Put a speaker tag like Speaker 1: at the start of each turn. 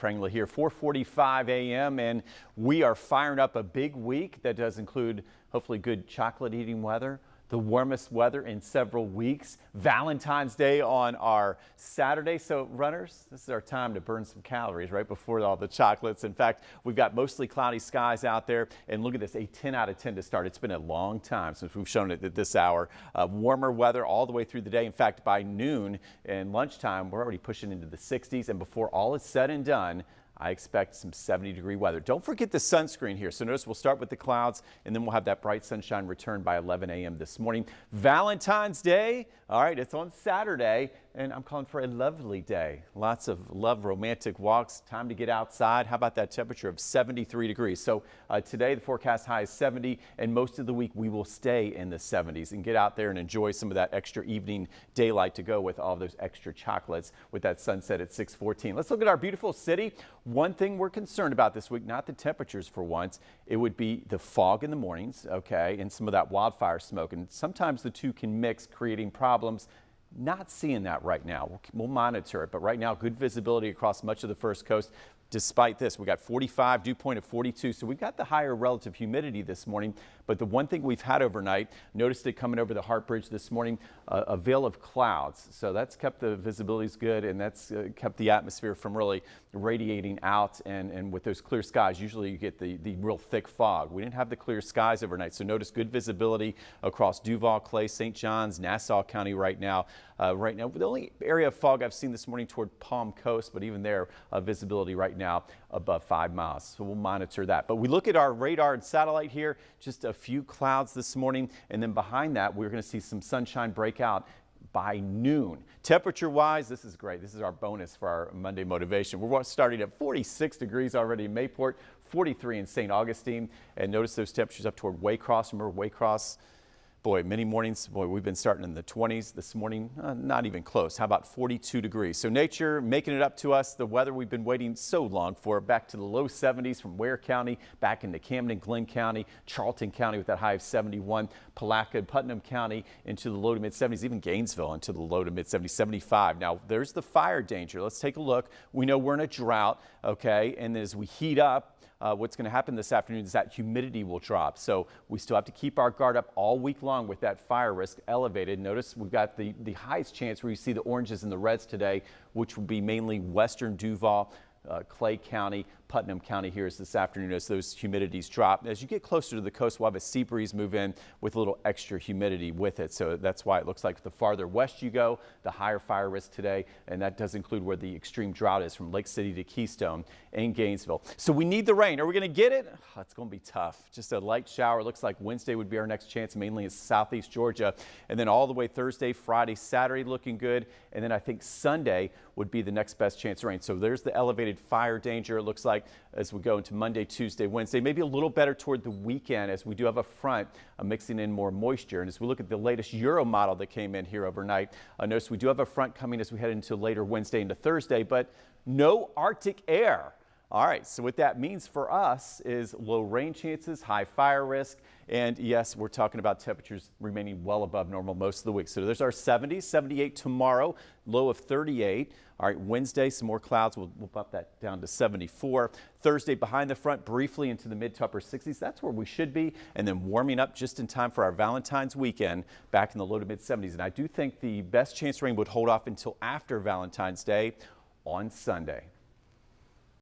Speaker 1: Prangley here, 4:45 a.m. and we are firing up a big week that does include hopefully good chocolate eating weather, the warmest weather in several weeks, Valentine's Day on our Saturday. So runners, this is our time to burn some calories right before all the chocolates. In fact, we've got mostly cloudy skies out there, and look at this, a 10 out of 10 to start. It's been a long time since we've shown it at this hour. Warmer weather all the way through the day. In fact, by noon and lunchtime, we're already pushing into the 60s, and before all is said and done, I expect some 70-degree weather. Don't forget the sunscreen here. So notice we'll start with the clouds, and then we'll have that bright sunshine return by 11 a.m. this morning. Valentine's Day, all right, it's on Saturday, and I'm calling for a lovely day. Lots of love, romantic walks, time to get outside. How about that temperature of 73 degrees? So today the forecast high is 70, and most of the week we will stay in the 70s and get out there and enjoy some of that extra evening daylight to go with all those extra chocolates with that sunset at 6:14. Let's look at our beautiful city. One thing we're concerned about this week, not the temperatures for once, it would be the fog in the mornings, okay, and some of that wildfire smoke. And sometimes the two can mix, creating problems. Not seeing that right now. We'll monitor it, but right now good visibility across much of the First Coast. Despite this, we got 45, dew point of 42, so we've got the higher relative humidity this morning. But the one thing we've had overnight, noticed it coming over the Hart Bridge this morning, a veil of clouds. So that's kept the visibilities good, and that's kept the atmosphere from really radiating out. And with those clear skies, usually you get the real thick fog. We didn't have the clear skies overnight, so notice good visibility across Duval, Clay, St. Johns, Nassau County right now. The only area of fog I've seen this morning toward Palm Coast, but even there, visibility right now above 5 miles. So we'll monitor that. But we look at our radar and satellite here, just a few clouds this morning, and then behind that we're going to see some sunshine break out by noon. Temperature wise, this is great. This is our bonus for our Monday motivation. We're starting at 46 degrees already in Mayport, 43 in St. Augustine, and notice those temperatures up toward Waycross. Remember Waycross? Boy, many mornings, we've been starting in the 20s this morning, not even close. How about 42 degrees? So nature making it up to us, the weather we've been waiting so long for, back to the low 70s from Ware County, back into Camden, Glenn County, Charlton County with that high of 71, Palatka, Putnam County into the low to mid 70s, even Gainesville into the low to mid 70s, 75. Now there's the fire danger. Let's take a look. We know we're in a drought, okay, and as we heat up, what's going to happen this afternoon is that humidity will drop. So we still have to keep our guard up all week long with that fire risk elevated. Notice we've got the highest chance where you see the oranges and the reds today, which will be mainly western Duval, Clay County, Putnam County here is this afternoon as those humidities drop. As you get closer to the coast, we'll have a sea breeze move in with a little extra humidity with it. So that's why it looks like the farther west you go, the higher fire risk today. And that does include where the extreme drought is from Lake City to Keystone and Gainesville. So we need the rain. Are we going to get it? Oh, it's going to be tough. Just a light shower. Looks like Wednesday would be our next chance, mainly in southeast Georgia. And then all the way Thursday, Friday, Saturday looking good. And then I think Sunday would be the next best chance of rain. So there's the elevated fire danger. It looks like as we go into Monday, Tuesday, Wednesday, maybe a little better toward the weekend as we do have a front mixing in more moisture. And as we look at the latest Euro model that came in here overnight, notice we do have a front coming as we head into later Wednesday into Thursday, but no Arctic air. All right, so what that means for us is low rain chances, high fire risk, and yes, we're talking about temperatures remaining well above normal most of the week. So there's our 70s, 78 tomorrow, low of 38. All right, Wednesday, some more clouds. We'll bump that down to 74. Thursday, behind the front, briefly into the mid to upper 60s. That's where we should be. And then warming up just in time for our Valentine's weekend, back in the low to mid 70s. And I do think the best chance rain would hold off until after Valentine's Day on Sunday.